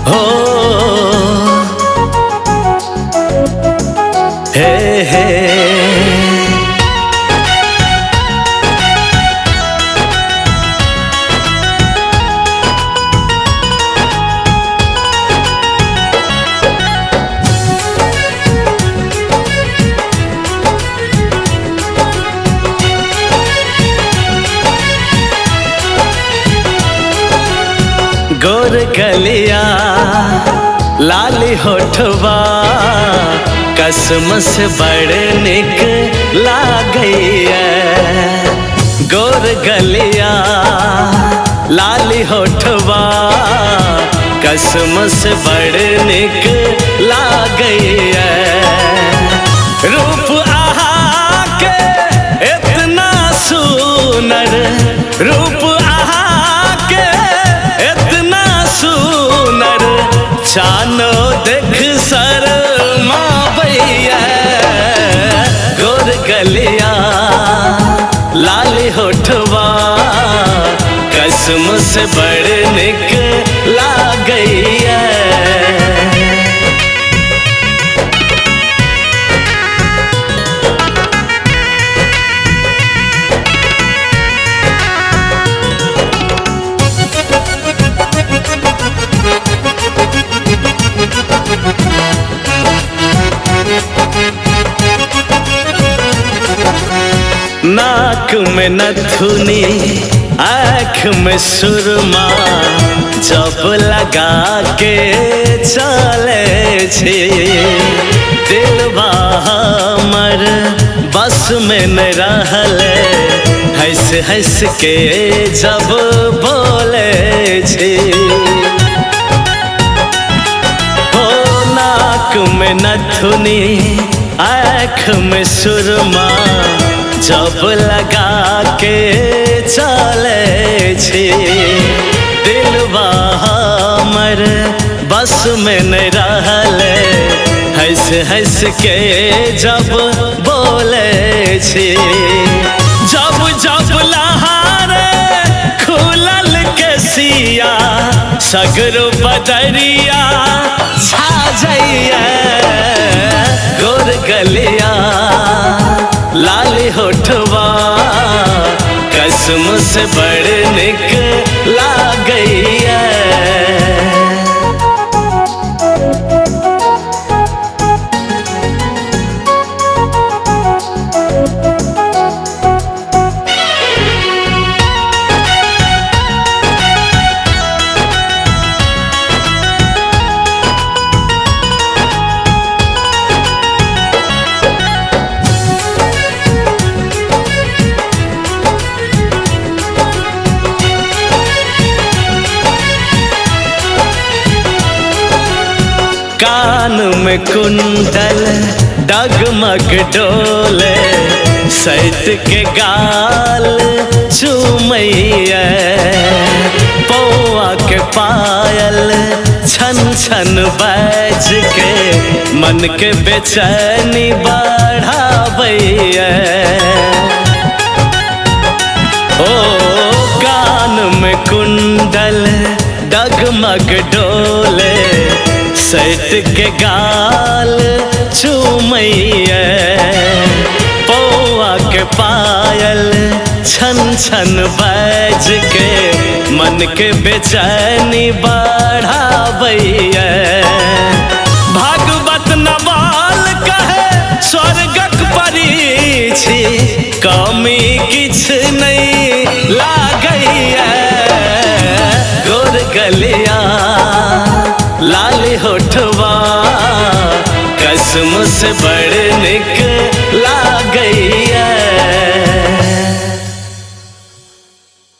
हो हे गोर गलिया लाली होठवा कसम से बड़ निक लागैया। गोर गलिया लाली होठवा कसम से बड़ निक लागैया। रूप आहा के इतना सुनर, रूप चानो देख शर्मा भैया। गोर गलिया लाली होठवा कसम से बड़ निक लागैया। नाक में नथुनी आँख में सुरमा जब लगा के चले छे। दिलवा हमर बस में न रहले, हंस हंस के जब बोले छे। हो नाक में नथुनी आँख में सुरमा जब लगा के चले छे। दिलवा हमर बस में न रहले, हंस हंस के जब बोले छे। जब जब लहारे खुलल के सिया सगरो बदरिया छा जाइया। गोर गलिया लाली होठवा कसम से बड़ निक लागैया। कान में कुंडल डगमग डोले, सैत के गाल चूमैया। पौआ के पायल छन छन बज के मन के बेचैनी बढ़ावैया। ओ कान में कुंडल डगमग डोले, सैत के गाल चूमैया। पौआ के पायल छन छन बज के मन के बेचैनी बढ़ावैया। भागवत नवाल कहे स्वर्गक परी छी, कमी किछ नहीं लागैया। गोर गलिया लाली होठवा कसम से बड़ निक लागैया।